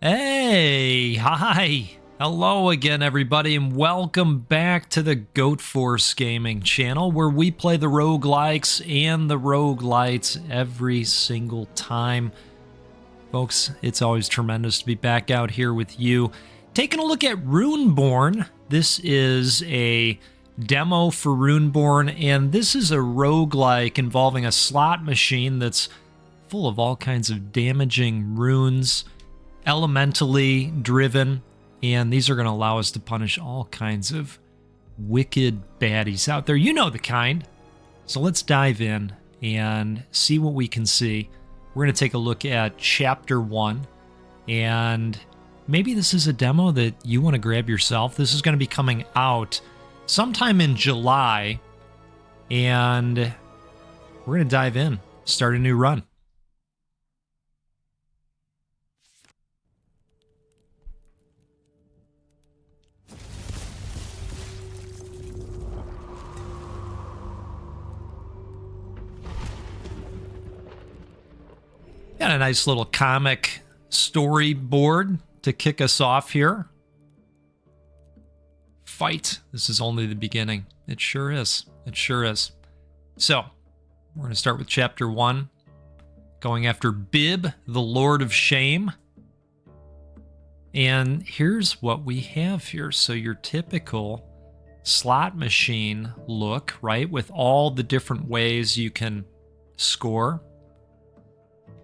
Hey, hi. Hello again, everybody, and welcome back to the Goat Force Gaming channel, where we play the roguelikes and the roguelites every single time. Folks, it's always tremendous to be back out here with you. Taking a look at Runeborn. This is a demo for Runeborn, and this is a roguelike involving a slot machine that's full of all kinds of damaging runes, elementally driven, and these are going to allow us to punish all kinds of wicked baddies out there. You know the kind. So let's dive in and see what we can see. We're going to take a look at Chapter 1, and maybe this is a demo that you want to grab yourself. This is going to be coming out sometime in July, and we're going to dive in, start a new run. Got a nice little comic storyboard to kick us off here. Fight. This is only the beginning. It sure is. It sure is. So, we're going to start with Chapter 1. Going after Bib, the Lord of Shame. And here's what we have here. So your typical slot machine look, right? With all the different ways you can score.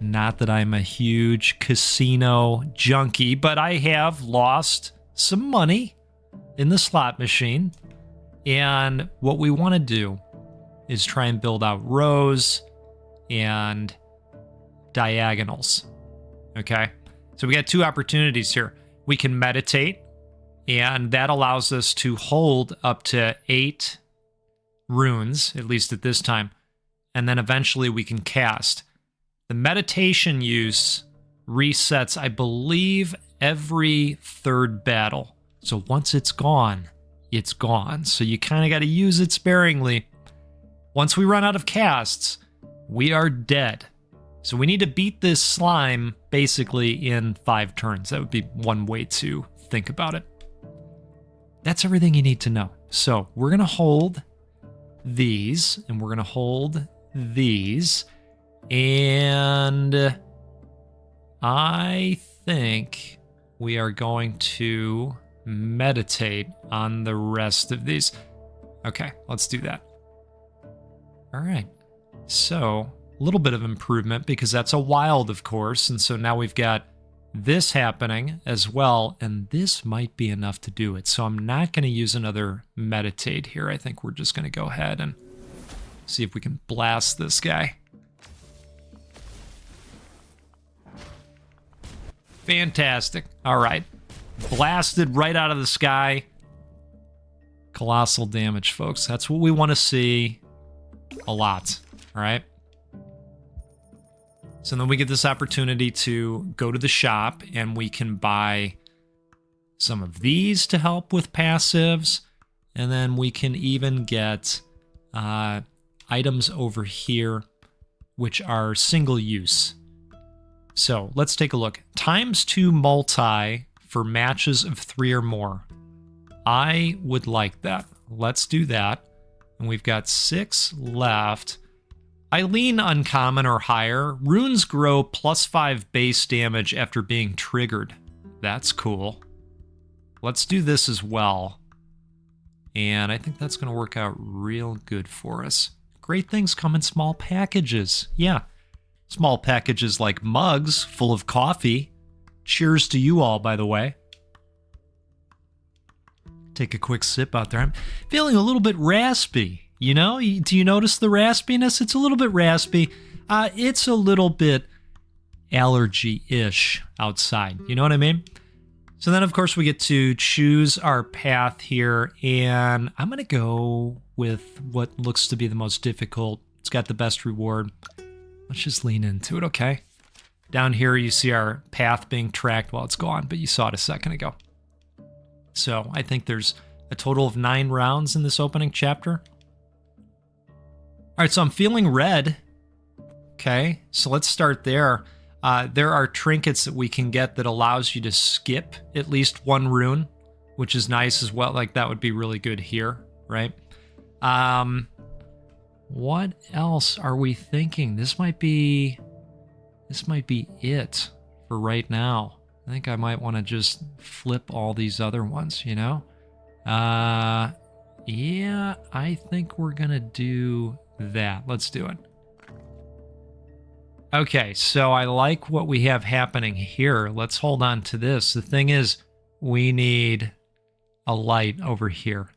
Not that I'm a huge casino junkie, but I have lost some money in the slot machine. And what we want to do is try and build out rows and diagonals. Okay? So we got two opportunities here. We can meditate, and that allows us to hold up to 8 runes, at least at this time. And then eventually we can cast. The meditation use resets, I believe, every 3rd battle. So once it's gone, it's gone. So you kind of got to use it sparingly. Once we run out of casts, we are dead. So we need to beat this slime basically in 5 turns. That would be one way to think about it. That's everything you need to know. So we're going to hold these, and we're going to hold these. And I think we are going to meditate on the rest of these. Okay, let's do that. All right. So a little bit of improvement because that's a wild, of course. And so now we've got this happening as well. And this might be enough to do it. So I'm not going to use another meditate here. I think we're just going to go ahead and see if we can blast this guy. Fantastic. All right. Blasted right out of the sky. Colossal damage, folks. That's what we want to see a lot. All right. So then we get this opportunity to go to the shop, and we can buy some of these to help with passives. And then we can even get items over here, which are single use. So let's take a look. ×2 multi for matches of 3 or more. I would like that. Let's do that. And we've got 6 left. I lean uncommon or higher. Runes grow +5 base damage after being triggered. That's cool. Let's do this as well. And I think that's going to work out real good for us. Great things come in small packages. Yeah. Small packages like mugs full of coffee. Cheers to you all, by the way. Take a quick sip out there. I'm feeling a little bit raspy. You know, do you notice the raspiness? It's a little bit raspy. It's a little bit allergy-ish outside. You know what I mean? So then, of course, we get to choose our path here. And I'm going to go with what looks to be the most difficult. It's got the best reward. Let's just lean into it, okay? Down here, you see our path being tracked. Well, it's gone, but you saw it a second ago. So I think there's a total of 9 rounds in this opening chapter. All right, so I'm feeling red. Okay, so let's start there. There are trinkets that we can get that allows you to skip at least one rune, which is nice as well. Like that would be really good here, right? What else are we thinking? This might be it for right now. I think I might want to just flip all these other ones, you know? Yeah, I think we're gonna do that. Let's do it. Okay, so I like what we have happening here. Let's hold on to this. The thing is, we need a light over here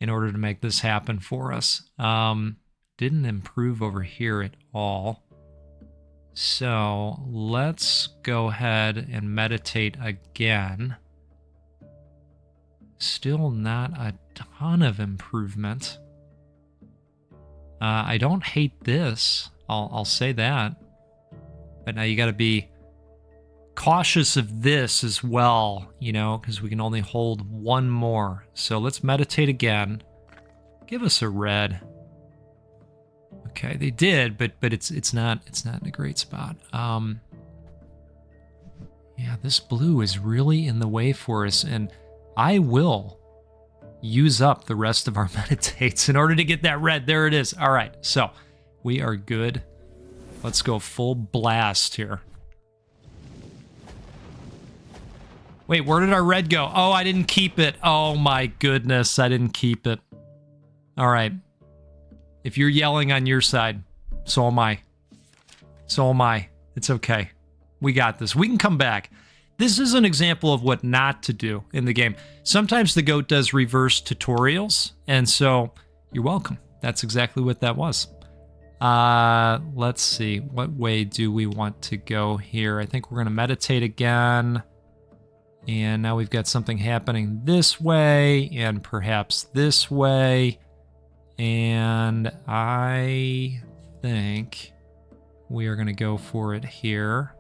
in order to make this happen for us. Didn't improve over here at all. So let's go ahead and meditate again. Still not a ton of improvement. I don't hate this. I'll say that. But now you got to be cautious of this as well, you know, because we can only hold one more. So let's meditate again. Give us a red. Okay, they did, but it's not in a great spot. Yeah, this blue is really in the way for us, and I will use up the rest of our meditates in order to get that red. There it is. All right, so we are good. Let's go full blast here. Wait, where did our red go? Oh, I didn't keep it. Oh my goodness, I didn't keep it. All right. If you're yelling on your side, so am I. So am I. It's okay. We got this. We can come back. This is an example of what not to do in the game. Sometimes the goat does reverse tutorials, and so you're welcome. That's exactly what that was. Let's see. What way do we want to go here? I think we're going to meditate again. And now we've got something happening this way and perhaps this way. And I think we are going to go for it here.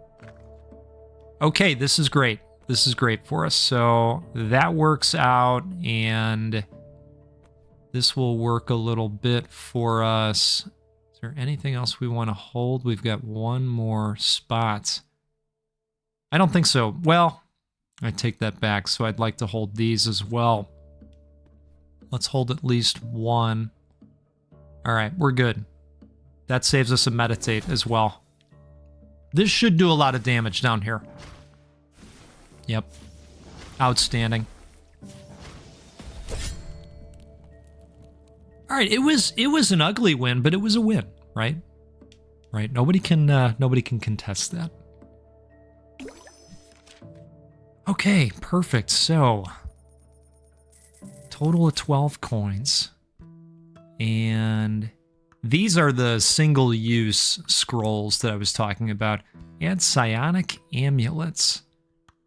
Okay, this is great. This is great for us. So that works out, and this will work a little bit for us. Is there anything else we want to hold? We've got one more spot. I don't think so. Well, I take that back. So I'd like to hold these as well. Let's hold at least one. All right, we're good. That saves us a meditate as well. This should do a lot of damage down here. Yep. Outstanding. All right, it was an ugly win, but it was a win, right? Right. Nobody can contest that. Okay, perfect. So, total of 12 coins. And these are the single-use scrolls that I was talking about. Add psionic amulets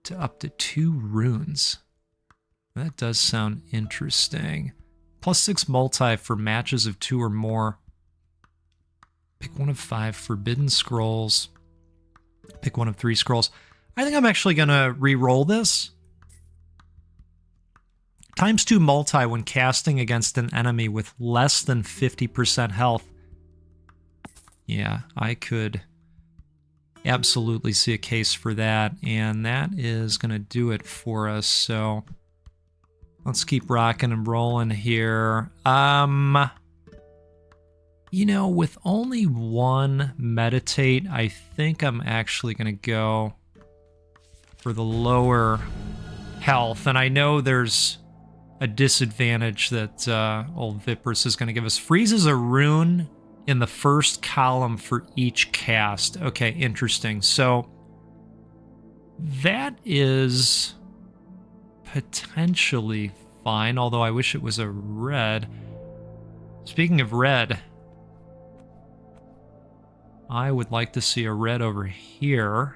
to up to 2 runes. That does sound interesting. +6 multi for matches of 2 or more. Pick one of 5 forbidden scrolls. Pick one of 3 scrolls. I think I'm actually going to re-roll this. ×2 multi when casting against an enemy with less than 50% health. Yeah, I could absolutely see a case for that, and that is going to do it for us. So let's keep rocking and rolling here. You know, with only one meditate, I think I'm actually going to go for the lower health, and I know there's a disadvantage that old Vipers is going to give us. Freezes a rune in the first column for each cast. Okay, interesting. So that is potentially fine, although I wish it was a red. Speaking of red, I would like to see a red over here.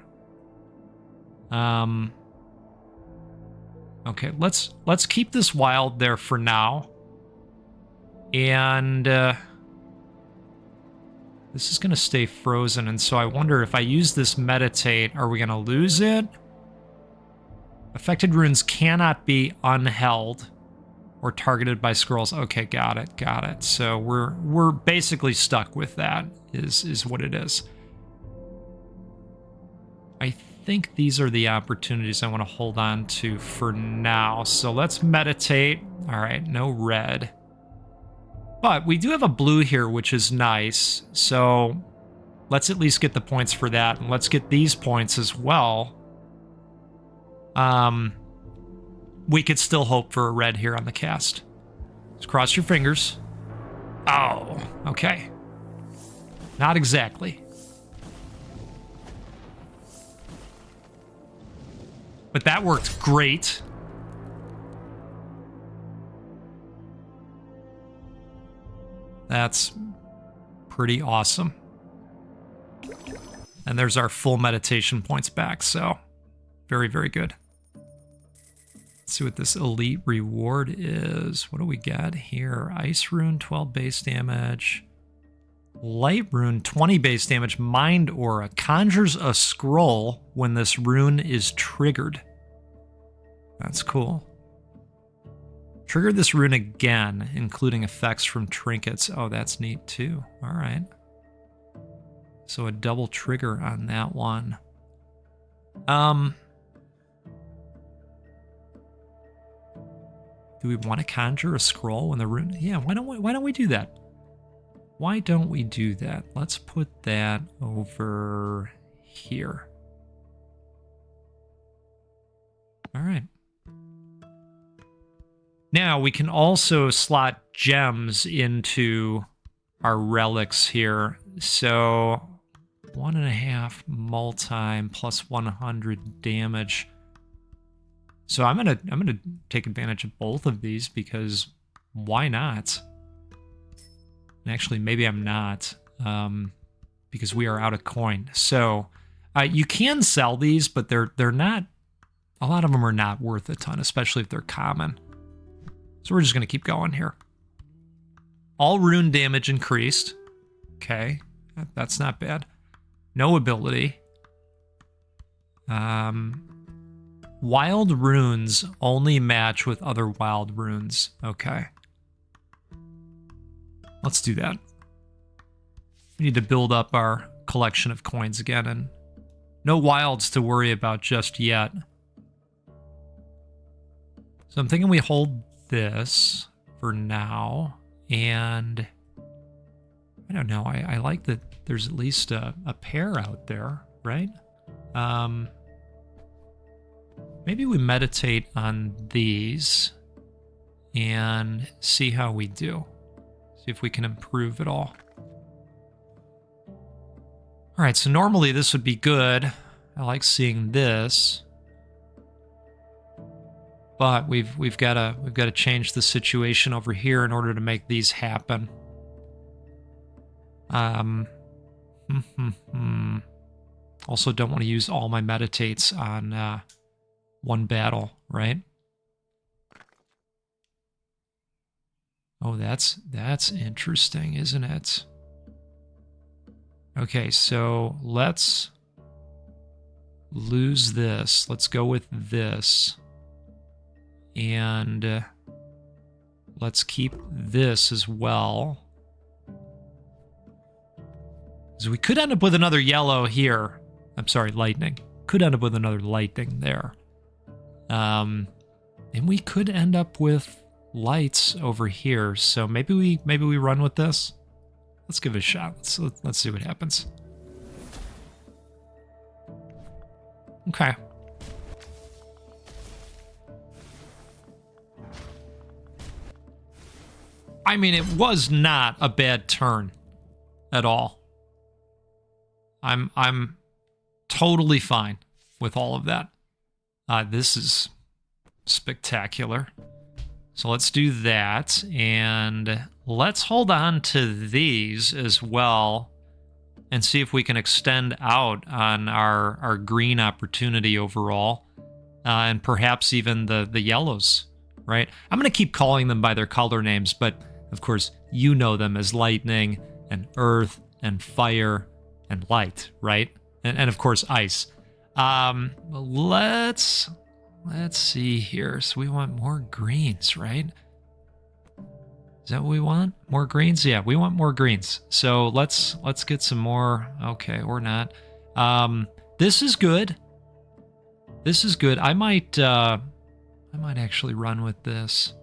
Okay, let's keep this wild there for now. And this is going to stay frozen, and so I wonder if I use this meditate, are we going to lose it? Affected runes cannot be unheld or targeted by scrolls. Okay, got it. So we're basically stuck with that, is what it is. think these are the opportunities I want to hold on to for now. So let's meditate. All right, no red. But we do have a blue here, which is nice. So let's at least get the points for that. And let's get these points as well. We could still hope for a red here on the cast. Just cross your fingers. Oh, okay. Not exactly. But that worked great. That's pretty awesome. And there's our full meditation points back, so very, very good. Let's see what this elite reward is. What do we got here? Ice rune, 12 base damage. Light rune, 20 base damage. Mind aura conjures a scroll when this rune is triggered. That's cool. Trigger this rune again, including effects from trinkets. Oh, that's neat too. All right. So a double trigger on that one. Do we want to conjure a scroll when the rune? Yeah, why don't we do that? Why don't we do that? Let's put that over here. All right. Now we can also slot gems into our relics here. So 1.5 multi plus 100 damage. So I'm gonna take advantage of both of these because why not? And actually, maybe I'm not, because we are out of coin. So you can sell these, but they're not. A lot of them are not worth a ton, especially if they're common. So we're just gonna keep going here. All rune damage increased. Okay, that's not bad. No ability. Wild runes only match with other wild runes. Okay. Let's do that. We need to build up our collection of coins again, and no wilds to worry about just yet. So I'm thinking we hold this for now, and I don't know. I like that there's at least a pair out there, right? Maybe we meditate on these and see how we do. See if we can improve it all. All right, so normally this would be good. I like seeing this. But we've got to change the situation over here in order to make these happen. Also don't want to use all my meditates on one battle, right? Oh, that's interesting, isn't it? Okay, so let's lose this. Let's go with this. And let's keep this as well. So we could end up with another yellow here. I'm sorry, lightning. Could end up with another lightning there. And we could end up with lights over here. So maybe we run with this. Let's give it a shot. Let's see what happens. Okay. I mean, it was not a bad turn at all. I'm totally fine with all of that. This is spectacular. So let's do that, and let's hold on to these as well and see if we can extend out on our green opportunity overall, and perhaps even the yellows, right? I'm going to keep calling them by their color names, but of course you know them as lightning and earth and fire and light, right? And of course ice. Let's see here. So we want more greens, right? Is that what we want? More greens? Yeah, we want more greens. So let's get some more. Okay, or not. This is good. This is good. I might actually run with this.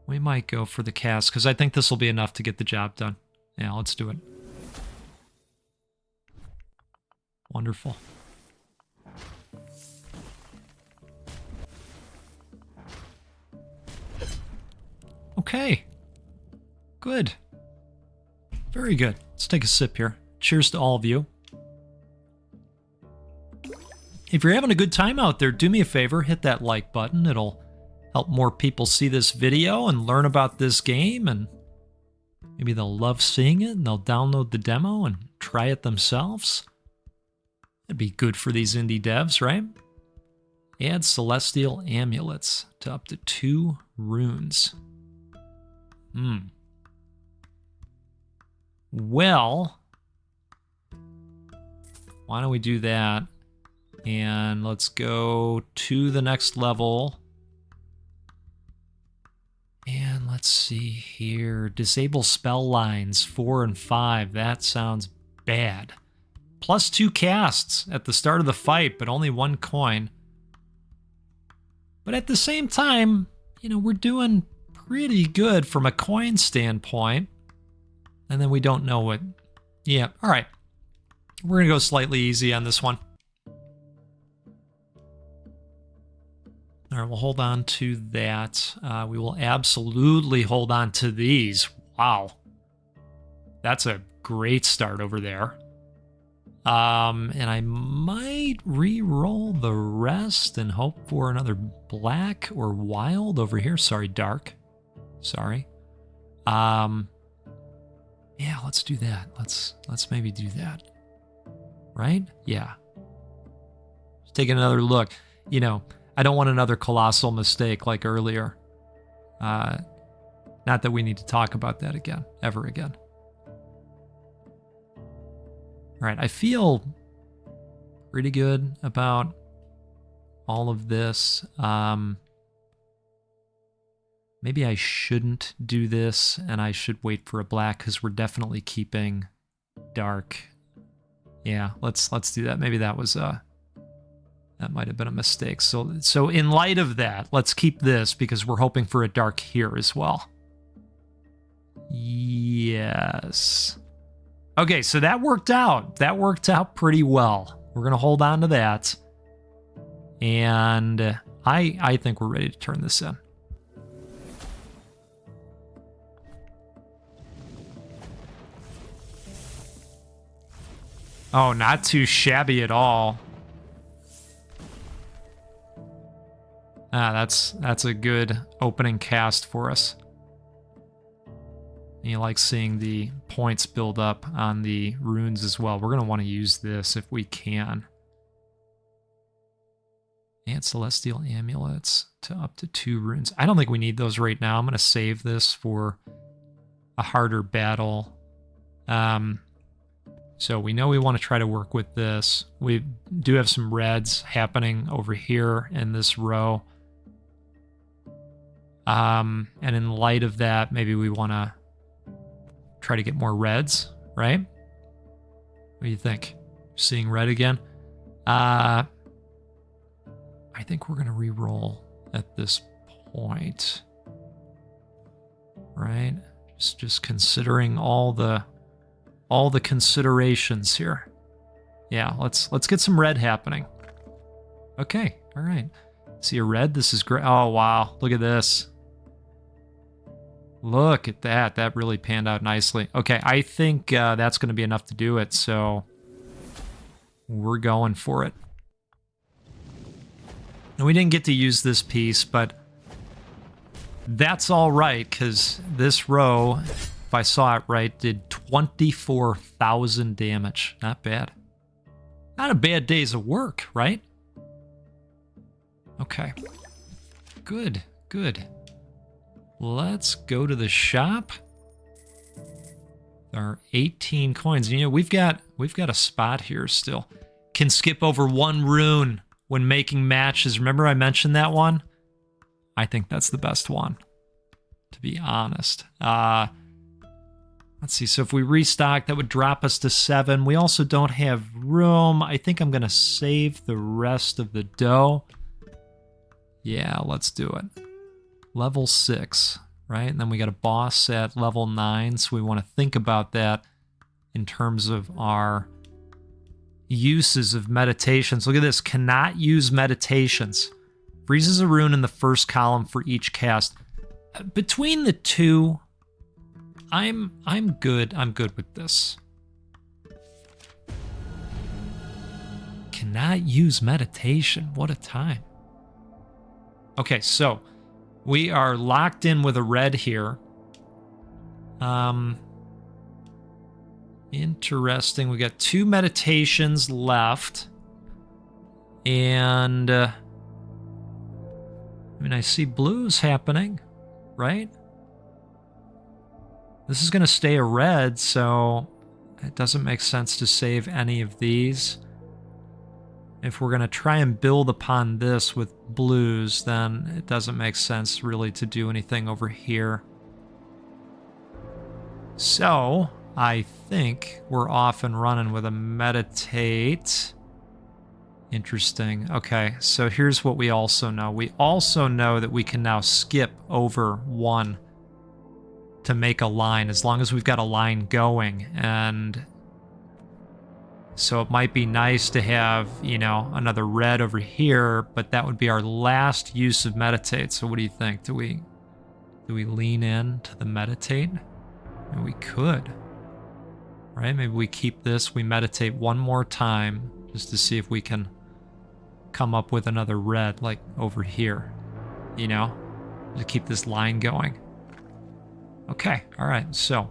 We might go for the cast, because I think this will be enough to get the job done. Yeah, let's do it. Wonderful. Okay. Good. Very good. Let's take a sip here. Cheers to all of you. If you're having a good time out there, do me a favor, hit that like button. It'll help more people see this video and learn about this game, and maybe they'll love seeing it and they'll download the demo and try it themselves. That'd be good for these indie devs, right? Add celestial amulets to up to 2 runes. Well, why don't we do that? And let's go to the next level. And let's see here. Disable spell lines 4 and 5. That sounds bad. +2 casts at the start of the fight, but only 1 coin. But at the same time, you know, we're doing pretty good from a coin standpoint. And then we don't know what... Yeah, all right. We're going to go slightly easy on this one. All right, we'll hold on to that. We will absolutely hold on to these. Wow. That's a great start over there. And I might re-roll the rest and hope for another black or wild over here. Sorry, dark. Sorry. Yeah, let's do that. Let's maybe do that. Right? Yeah. Let's take another look. You know, I don't want another colossal mistake like earlier. Not that we need to talk about that again, ever again. All right, I feel pretty good about all of this. Maybe I shouldn't do this, and I should wait for a black, because we're definitely keeping dark. Yeah, let's do that. Maybe that was that might have been a mistake. So in light of that, let's keep this, because we're hoping for a dark here as well. Yes. Okay, so that worked out. That worked out pretty well. We're going to hold on to that. And I think we're ready to turn this in. Oh, not too shabby at all. That's a good opening cast for us. And you like seeing the points build up on the runes as well. We're going to want to use this if we can. And celestial amulets to up to 2 runes. I don't think we need those right now. I'm going to save this for a harder battle. So we know we want to try to work with this. We do have some reds happening over here in this row. And in light of that, maybe we want to try to get more reds, right? What do you think? Seeing red again? I think we're going to re-roll at this point. Right? Just considering all the considerations here. Yeah, let's get some red happening. Okay, all right. See a red? This is great. Oh, wow. Look at this. Look at that. That really panned out nicely. Okay, I think that's going to be enough to do it, so we're going for it. And we didn't get to use this piece, but that's all right, because this row, if I saw it right, did 24,000 damage. Not bad. Not a bad day's of work, right? Okay. Good, good. Let's go to the shop. There are 18 coins. You know, we've got a spot here still. Can skip over 1 rune when making matches. Remember I mentioned that one? I think that's the best one, to be honest. Let's see, so if we restock, that would drop us to 7. We also don't have room. I think I'm going to save the rest of the dough. Yeah, let's do it. Level 6, right? And then we got a boss at level 9, so we want to think about that in terms of our uses of meditations. Look at this, cannot use meditations. Freezes a rune in the first column for each cast. Between the two, I'm good. I'm good with this. Cannot use meditation. What a time. Okay, so we are locked in with a red here. Interesting. We got 2 meditations left. And I mean, I see blues happening, right? This is going to stay a red, so it doesn't make sense to save any of these. If we're going to try and build upon this with blues, then it doesn't make sense really to do anything over here. So I think we're off and running with a meditate. Interesting. Okay, so here's what we also know. We also know that we can now skip over 1 to make a line, as long as we've got a line going. And so it might be nice to have, you know, another red over here, but that would be our last use of meditate. So what do you think? Do we lean in to the meditate? And we could, right? Maybe we keep this, we meditate 1 more time just to see if we can come up with another red, like over here, you know, to keep this line going. Okay, all right, so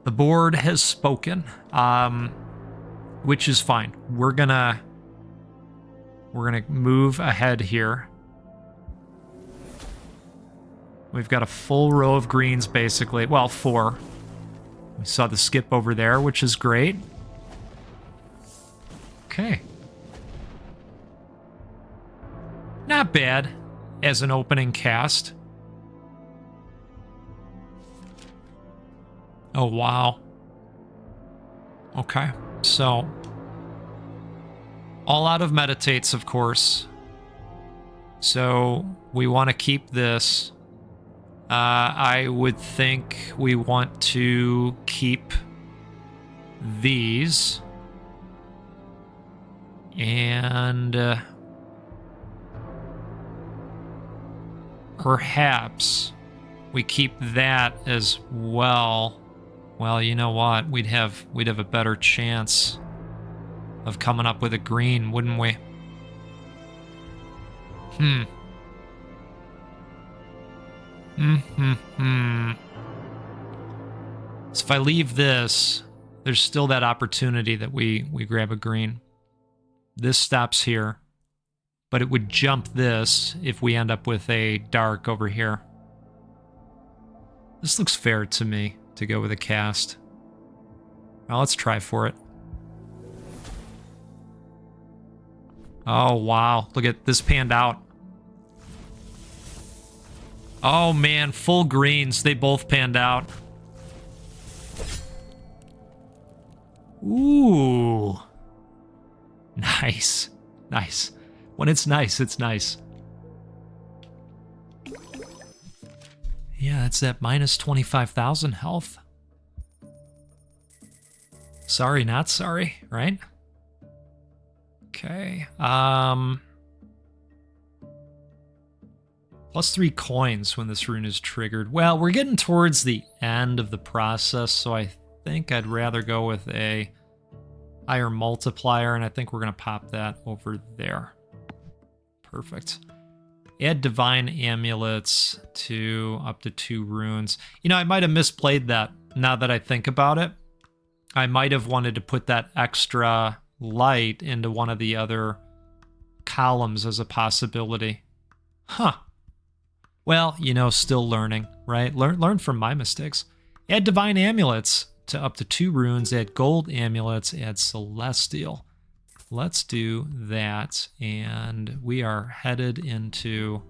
the board has spoken, which is fine. We're gonna move ahead here. We've got a full row of greens, basically. Well, 4. We saw the skip over there, which is great. Okay. Not bad as an opening cast. Oh, wow. Okay, so all out of meditates, of course. So we want to keep this. I would think we want to keep these. And perhaps we keep that as well. Well, you know what? We'd have a better chance of coming up with a green, wouldn't we? So if I leave this, there's still that opportunity that we grab a green. This stops here, but it would jump this if we end up with a dark over here. This looks fair to me to go with a cast. Well, let's try for it. Oh, wow. Look at this panned out. Oh, man. Full greens. They both panned out. Ooh. Nice. Nice. When it's nice, it's nice. Yeah, it's that minus 25,000 health. Sorry, not sorry, right? Okay. Plus 3 coins when this rune is triggered. Well, we're getting towards the end of the process, so I think I'd rather go with a higher multiplier, and I think we're going to pop that over there. Perfect. Add divine amulets to up to 2 runes. You know, I might have misplayed that now that I think about it. I might have wanted to put that extra light into one of the other columns as a possibility. Huh. Well, you know, still learning, right? Learn from my mistakes. Add divine amulets to up to 2 runes. Add gold amulets. Add celestial. Let's do that, and we are headed into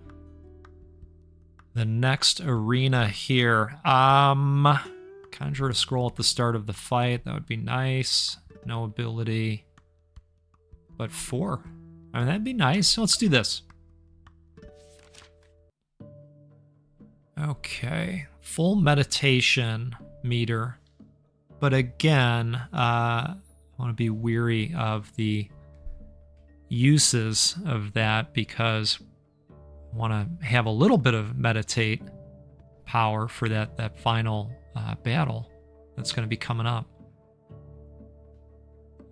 The next arena here. Conjure a scroll at the start of the fight. That would be nice. No ability. But 4. I mean, that'd be nice. Let's do this. Okay. Full meditation meter. But again, I want to be weary of the uses of that because I want to have a little bit of meditate power for that final battle that's going to be coming up.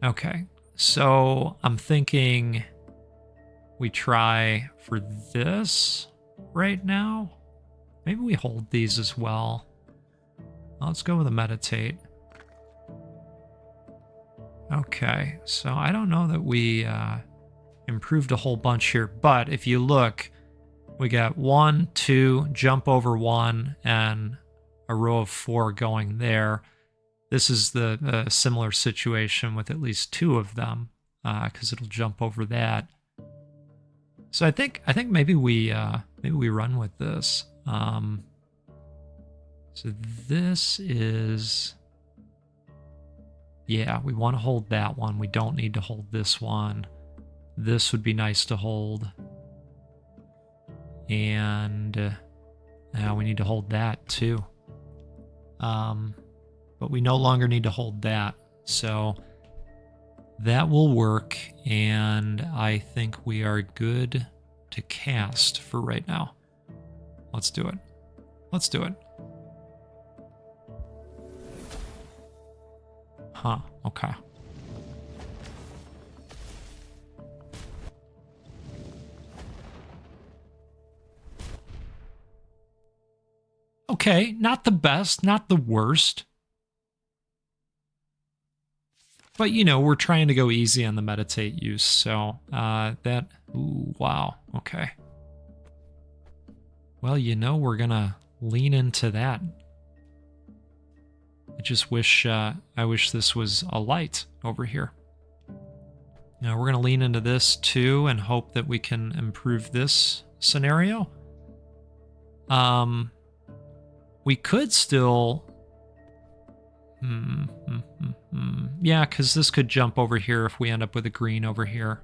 Okay, so I'm thinking we try for this right now. Maybe we hold these as well. Let's go with a meditate. Okay, so I don't know that we improved a whole bunch here, but if you look, we got 1, 2, jump over 1, and a row of 4 going there. This is the similar situation with at least 2 of them, because it'll jump over that. So I think maybe we run with this. So this is, yeah, we want to hold that one. We don't need to hold this one. This would be nice to hold. And now we need to hold that too. But we no longer need to hold that. So that will work. And I think we are good to cast for right now. Let's do it. Let's do it. Huh, okay. Okay, not the best, not the worst. But, you know, we're trying to go easy on the meditate use, so ooh, wow, okay. Well, you know, we're gonna lean into that. I just wish, I wish this was a light over here. Now, we're gonna lean into this too and hope that we can improve this scenario. We could still... Yeah, because this could jump over here if we end up with a green over here.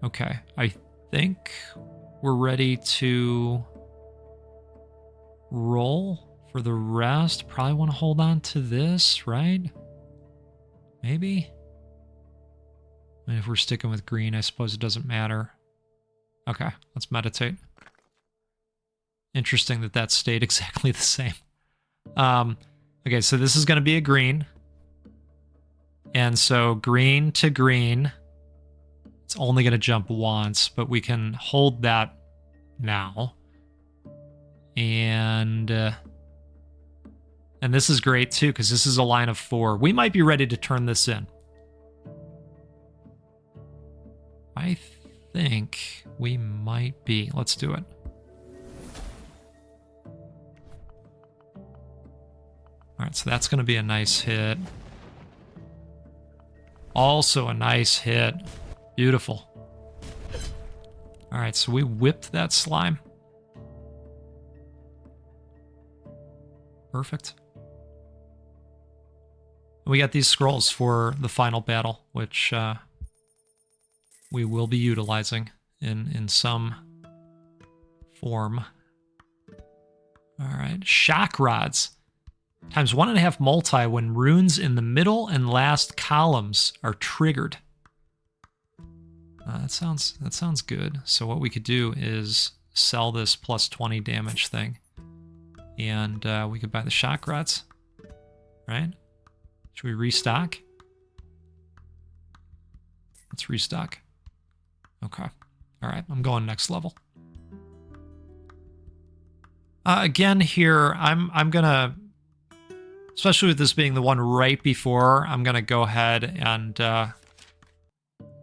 Okay, I think we're ready to roll for the rest. Probably want to hold on to this, right? Maybe? I mean, if we're sticking with green, I suppose it doesn't matter. Okay, let's meditate. Interesting that that stayed exactly the same. Okay, so this is going to be a green. And so green to green. It's only going to jump once, but we can hold that now. And this is great too, because this is a line of 4. We might be ready to turn this in. I think we might be. Let's do it. All right, so that's going to be a nice hit. Also a nice hit. Beautiful. All right, so we whipped that slime. Perfect. We got these scrolls for the final battle, which we will be utilizing in some form. All right, shock rods. Times 1.5 multi when runes in the middle and last columns are triggered. That sounds good. So what we could do is sell this plus 20 damage thing. And we could buy the shock rods. Right? Should we restock? Let's restock. Okay. All right, I'm going next level. Again here, I'm gonna... Especially with this being the one right before, I'm going to go ahead and go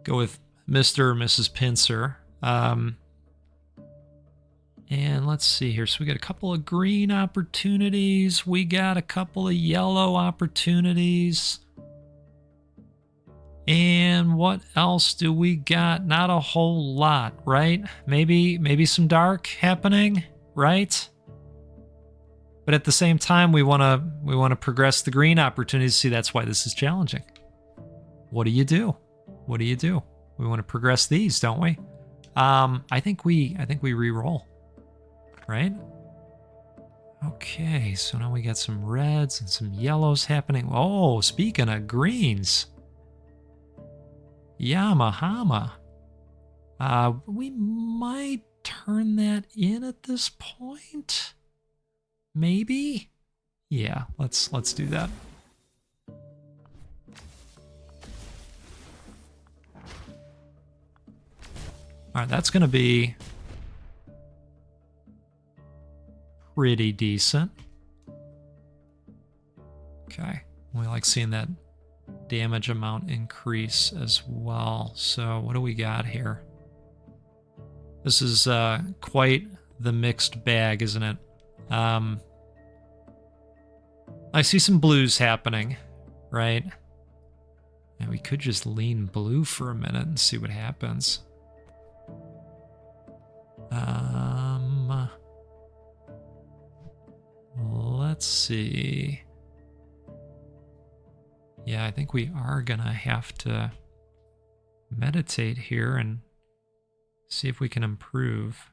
with Mr. or Mrs. Pincer. And let's see here. So we got a couple of green opportunities. We got a couple of yellow opportunities. And what else do we got? Not a whole lot, right? Maybe some dark happening. right? But at the same time, we want to progress the green opportunities. See, that's why this is challenging. What do you do? What do you do? We want to progress these, don't we? I think we re-roll, right? Okay, so now we got some reds and some yellows happening. Oh, speaking of greens, Yamahama. We might turn that in at this point. Maybe? Yeah, let's do that. All right, that's going to be pretty decent. Okay, we like seeing that damage amount increase as well. So what do we got here? This is quite the mixed bag, isn't it? I see some blues happening, right? And we could just lean blue for a minute and see what happens. Let's see. Yeah, I think we are gonna have to meditate here and see if we can improve.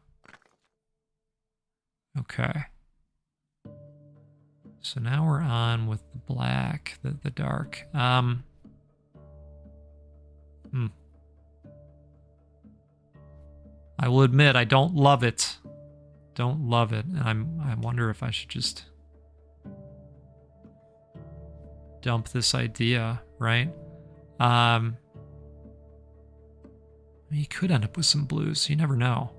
Okay. So now we're on with the black, the dark. I will admit I don't love it. Don't love it. And I wonder if I should just dump this idea, right? You could end up with some blues. You never know.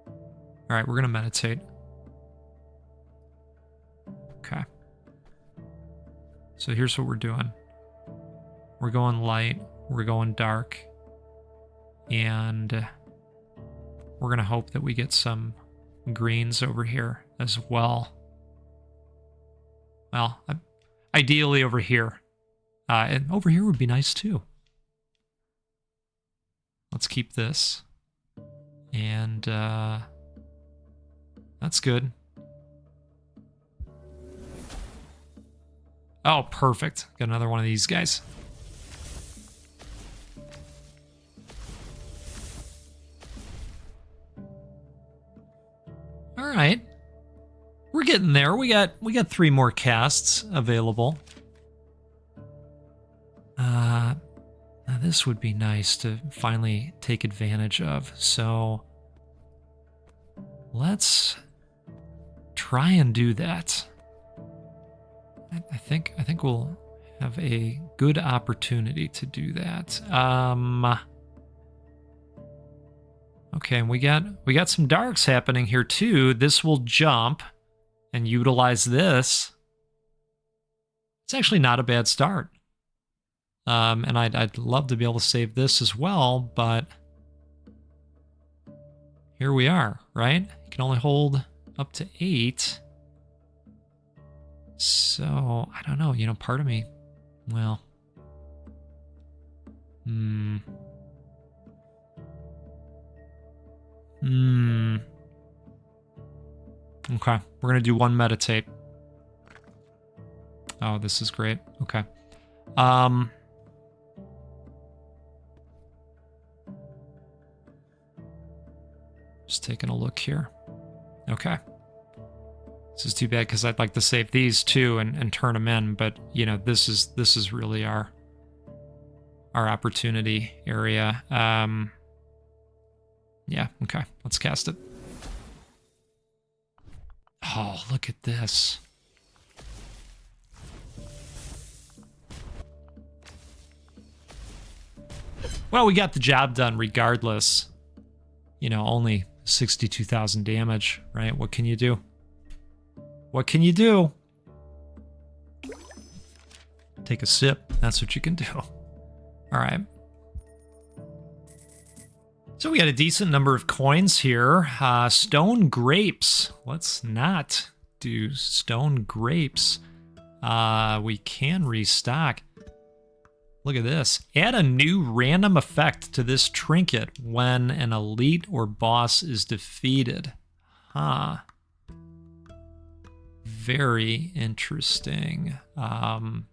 All right, we're going to meditate. Okay. So here's what we're doing. We're going light. We're going dark. And we're going to hope that we get some greens over here as well. Well, ideally over here. And over here would be nice too. Let's keep this. And that's good. Oh, perfect. Got another one of these guys. All right. We're getting there. We got 3 more casts available. Now this would be nice to finally take advantage of. So let's try and do that. I think we'll have a good opportunity to do that. Okay, and we got some darks happening here too. This will jump and utilize this. It's actually not a bad start. And I'd love to be able to save this as well, but here we are, right? You can only hold up to 8. So, I don't know, part of me, well, okay, we're gonna do 1 meditate. Oh, this is great. Okay. Just taking a look here. Okay. This is too bad because I'd like to save these too and turn them in, but this is really our opportunity area. Yeah, okay. Let's cast it. Oh, look at this. Well, we got the job done regardless. Only 62,000 damage, right? What can you do? What can you do? Take a sip. That's what you can do. All right. So we got a decent number of coins here. Stone grapes. Let's not do stone grapes. We can restock. Look at this. Add a new random effect to this trinket when an elite or boss is defeated. Huh. Very interesting. But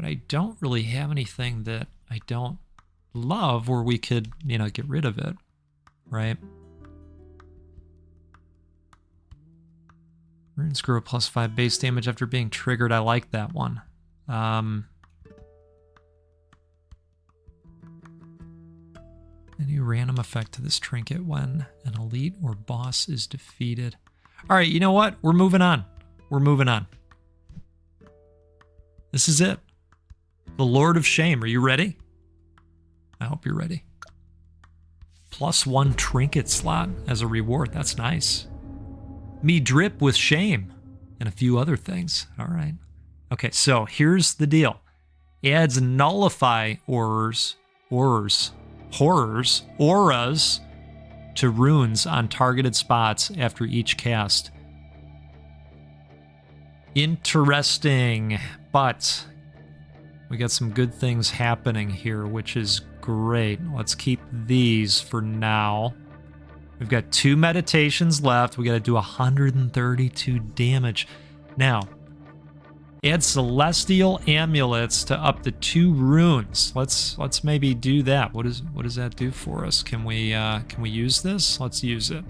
I don't really have anything that I don't love where we could, you know, get rid of it, right? Runes grow +5 base damage after being triggered. I like that one. A new random effect to this trinket when an elite or boss is defeated. All right, you know what? We're moving on. We're moving on. This is it. The Lord of Shame. Are you ready? I hope you're ready. +1 trinket slot as a reward. That's nice. Me drip with shame and a few other things. All right. Okay, so here's the deal. Adds nullify auras to runes on targeted spots after each cast. Interesting, but we got some good things happening here, which is great. Let's keep these for now. We've got 2 meditations left. We got to do 132 damage. Now, add celestial amulets to up to 2 runes. Let's maybe do that. What does that do for us? Can we use this? Let's use it.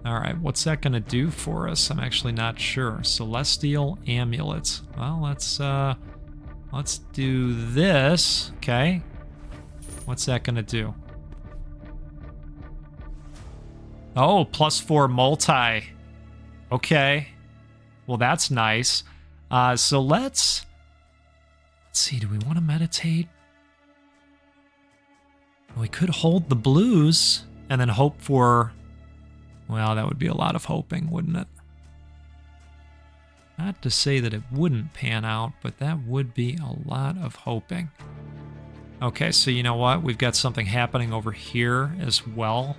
All right, what's that going to do for us? I'm actually not sure. Celestial amulets. Well, let's do this. Okay. What's that going to do? Oh, +4 multi. Okay. Well, that's nice. So let's see. Do we want to meditate? We could hold the blues and then hope for... Well, that would be a lot of hoping, wouldn't it? Not to say that it wouldn't pan out, but that would be a lot of hoping. Okay, so you know what? We've got something happening over here as well.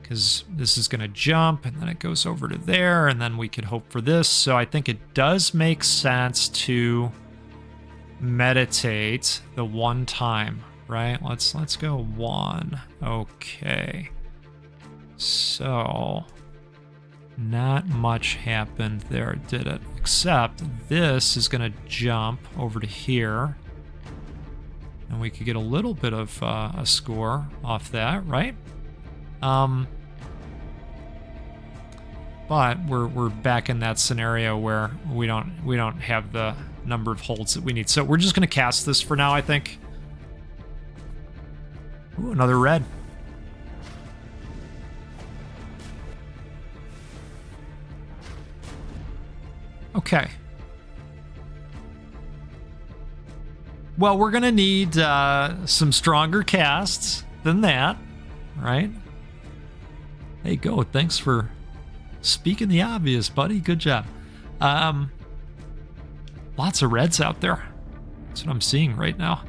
Because this is going to jump, and then it goes over to there, and then we could hope for this. So I think it does make sense to meditate the one time, right? Let's go 1. Okay. So, not much happened there, did it? Except this is going to jump over to here. And we could get a little bit of a score off that, right? But we're back in that scenario where we don't have the number of holds that we need. So we're just going to cast this for now, I think. Ooh, another red. Okay. Well, we're going to need some stronger casts than that, right? Hey, Go, thanks for speaking the obvious, buddy. Good job. Lots of reds out there. That's what I'm seeing right now.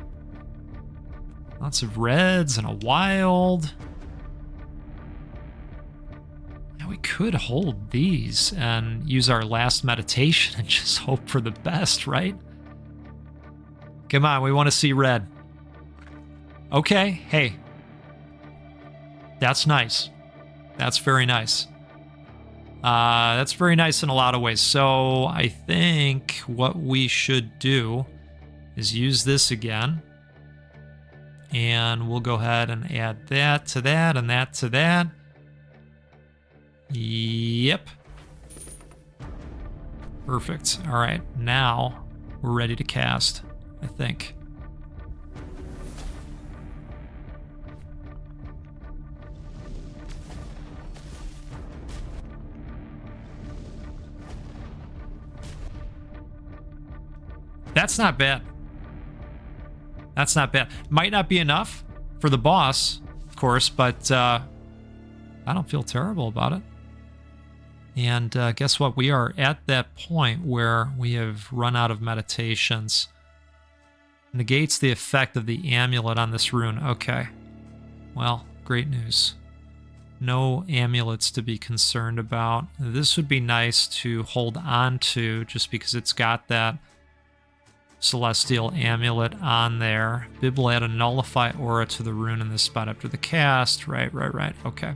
Lots of reds and a wild. Now we could hold these and use our last meditation and just hope for the best, right? Come on, we want to see red. Okay, hey. That's nice. That's very nice. That's very nice in a lot of ways. So I think what we should do is use this again. And we'll go ahead and add that to that and that to that. Yep. Perfect. All right, now we're ready to cast, I think. That's not bad. That's not bad. Might not be enough for the boss, of course, but I don't feel terrible about it. And guess what? We are at that point where we have run out of meditations. Negates the effect of the amulet on this rune. Okay. Well, great news. No amulets to be concerned about. This would be nice to hold on to just because it's got that Celestial Amulet on there. Bib will add a Nullify Aura to the rune in this spot after the cast. Right. Okay.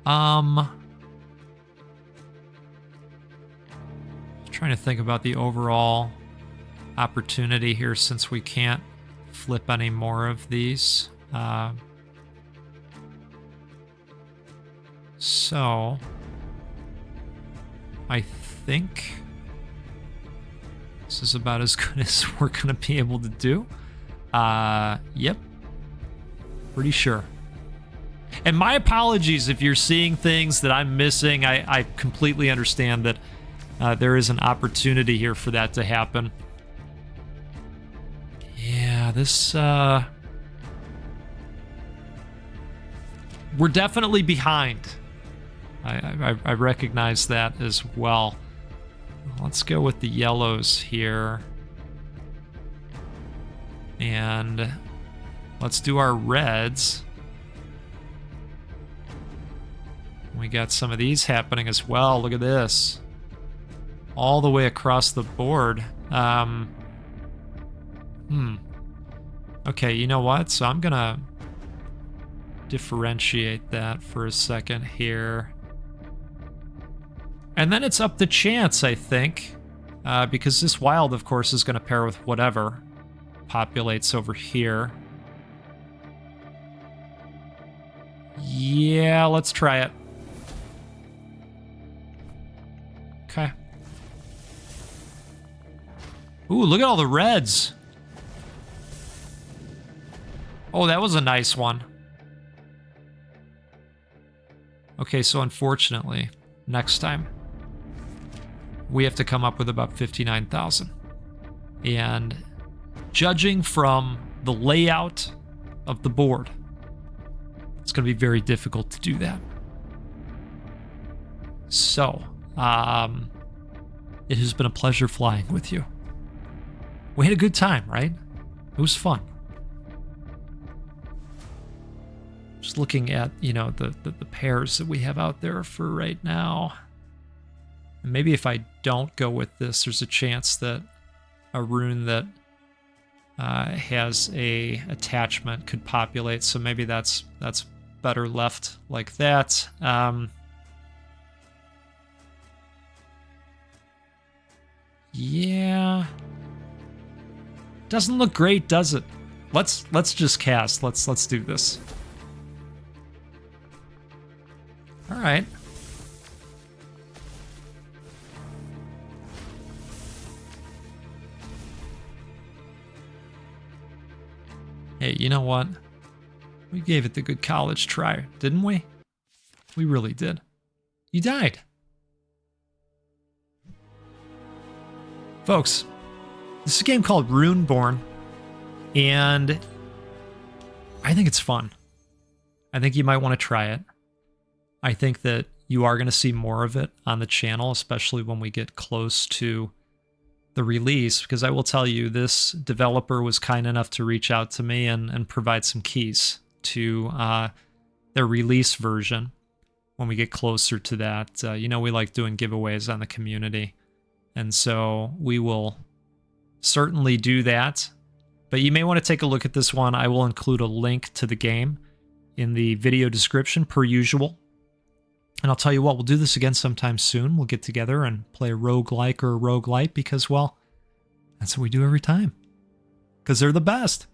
Trying to think about the overall opportunity here since we can't flip any more of these. So I think this is about as good as we're going to be able to do. Yep. Pretty sure. And my apologies if you're seeing things that I'm missing. I completely understand that there is an opportunity here for that to happen. Yeah, this... we're definitely behind. I recognize that as well. Let's go with the yellows here. And let's do our reds. We got some of these happening as well. Look at this. All the way across the board. Okay, you know what? So I'm gonna differentiate that for a second here. And then it's up to chance, I think. Because this wild, of course, is going to pair with whatever populates over here. Yeah, let's try it. Okay. Ooh, look at all the reds. Oh, that was a nice one. Okay, so unfortunately, next time, we have to come up with about 59,000. And judging from the layout of the board, it's going to be very difficult to do that. So, it has been a pleasure flying with you. We had a good time, right? It was fun. Just looking at, you know, the pairs that we have out there for right now. And maybe if I don't go with this, there's a chance that a rune that has a attachment could populate. So maybe that's better left like that. Yeah. Doesn't look great, does it? Let's just cast. Let's do this. All right. Hey, you know what? We gave it the good college try, didn't we? We really did. You died. Folks, this is a game called Runeborn, and I think it's fun. I think you might want to try it. I think that you are going to see more of it on the channel, especially when we get close to the release, because I will tell you, this developer was kind enough to reach out to me and provide some keys to their release version when we get closer to that. You know, we like doing giveaways on the community, and so we will certainly do that. But you may want to take a look at this one. I will include a link to the game in the video description, per usual. And I'll tell you what, we'll do this again sometime soon. We'll get together and play a roguelike or a roguelite because, well, that's what we do every time. Because they're the best.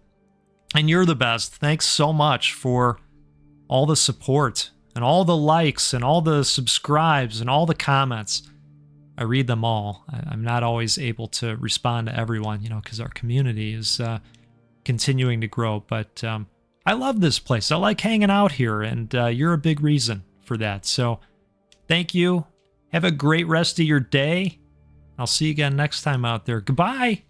And you're the best. Thanks so much for all the support and all the likes and all the subscribes and all the comments. I read them all. I'm not always able to respond to everyone, you know, because our community is continuing to grow. But I love this place. I like hanging out here, and you're a big reason for that. So thank you. Have a great rest of your day. I'll see you again next time out there. Goodbye.